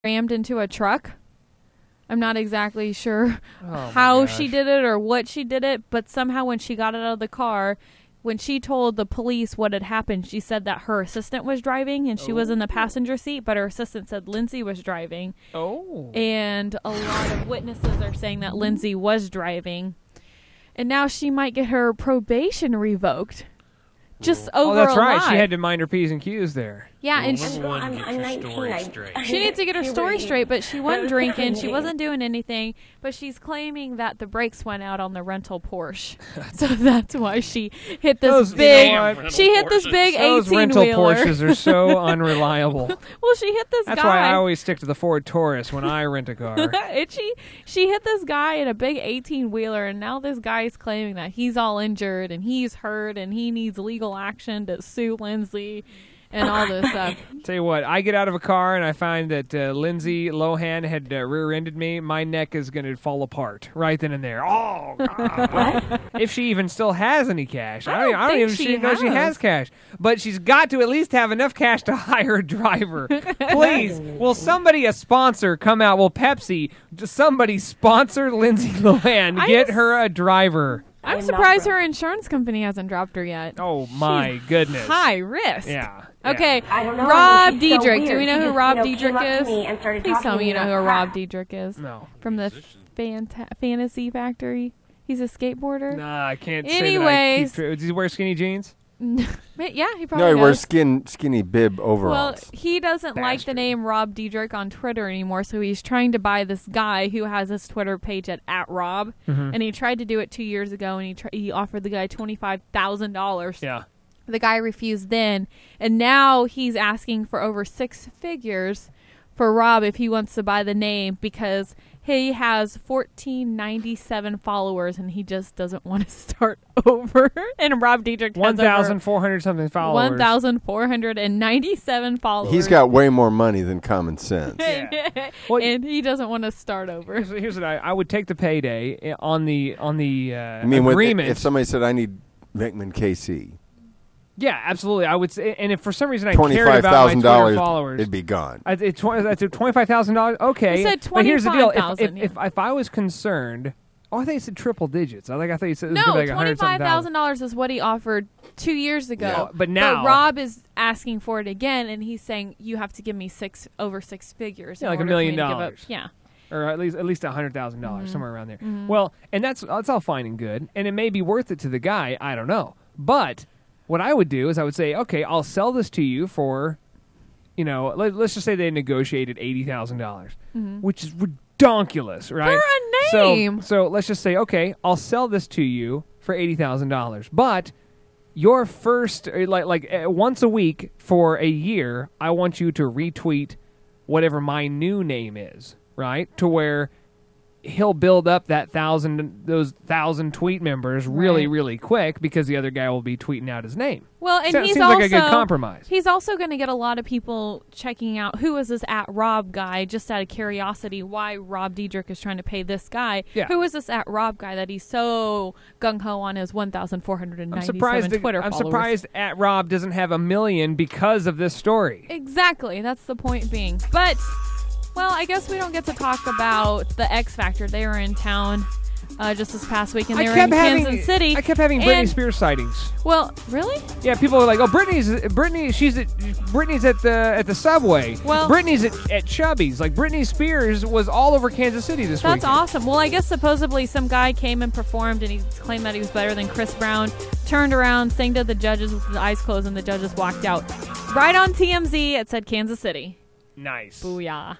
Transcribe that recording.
rammed into a truck. I'm not exactly sure how she did it or what she did it, but somehow when she got it out of the car, when she told the police what had happened, she said that her assistant was driving and she was in the passenger seat, but her assistant said Lindsay was driving. Oh. And a lot of witnesses are saying that Lindsay was driving. And now she might get her probation revoked. Just over that's a right. lie. She had to mind her P's and Q's there. Yeah, and I'm 19. she needs to get her story straight, but she wasn't drinking. She wasn't doing anything, but she's claiming that the brakes went out on the rental Porsche. So that's why she hit this big 18-wheeler. Those rental Porsches are so unreliable. Well, she hit this guy. That's why I always stick to the Ford Taurus when I rent a car. And she hit this guy in a big 18-wheeler, and now this guy's claiming that he's all injured and he's hurt and he needs legal action to sue Lindsay and all this stuff. Tell you what, I get out of a car and I find that Lindsay Lohan had rear-ended me. My neck is going to fall apart right then and there. Oh, God. If she even still has any cash. I don't even know she has cash. But she's got to at least have enough cash to hire a driver. Please, will somebody, a sponsor, come out? Will Pepsi, somebody sponsor Lindsay Lohan? Get her a driver. I'm surprised her insurance company hasn't dropped her yet. Oh, my goodness. High risk. Yeah. Okay, I don't know. Rob She's so Diedrich. Do weird. we know who Rob Diedrich is? Please tell me you know who Rob Diedrich is. No. From the Fantasy Factory. He's a skateboarder. Nah, I can't Anyways. say that. Does he wear skinny jeans? Yeah, he probably No, he does. wears skinny bib overalls. Well, he doesn't like the name Rob Diedrich on Twitter anymore, so he's trying to buy this guy who has his Twitter page at @Rob, and he tried to do it 2 years ago, and he offered the guy $25,000. Yeah. The guy refused then, and now he's asking for over 6 figures for Rob if he wants to buy the name because he has 1,497 followers and he just doesn't want to start over. And Rob Diedrich has 1,400 something followers. 1,497 followers. He's got way more money than common sense. Yeah. Well, and he doesn't want to start over. Here's what I would take the payday on the agreement. If somebody said I need Beckman KC. Yeah, absolutely. I would say, and if for some reason I cared about my Twitter followers, it'd be gone. It's $25,000. Okay, you said but here's the deal: if I was concerned, I thought you said triple digits. I thought you said it was no, like $25,000 is what he offered 2 years ago. Yeah, but now Rob is asking for it again, and he's saying you have to give me over 6 figures. Yeah, like $1 million. Yeah. Or at least $100,000, somewhere around there. Mm-hmm. Well, and that's all fine and good, and it may be worth it to the guy. I don't know, but what I would do is I would say, okay, I'll sell this to you for, let's just say they negotiated $80,000, which is redonkulous, right? For a name. So let's just say, okay, I'll sell this to you for $80,000, but your first, once a week for a year, I want you to retweet whatever my new name is, right? To where he'll build up those 1,000 tweet members really, really quick because the other guy will be tweeting out his name. Well, and so he's seems like a good compromise. He's also going to get a lot of people checking out who is this @Rob guy, just out of curiosity, why Rob Diedrich is trying to pay this guy. Yeah. Who is this @Rob guy that he's so gung-ho on his 1,497 Twitter followers? I'm surprised @Rob doesn't have 1 million because of this story. Exactly. That's the point being. But well, I guess we don't get to talk about the X Factor. They were in town just this past week, and they were in Kansas City. I kept having Britney Spears sightings. Well, really? Yeah, people were like, "Oh, Britney's at the subway. Well, Britney's at Chubby's. Like Britney Spears was all over Kansas City this week. That's awesome. Well, I guess supposedly some guy came and performed, and he claimed that he was better than Chris Brown. Turned around, sang to the judges with his eyes closed, and the judges walked out. Right on TMZ, it said Kansas City. Nice. Booyah.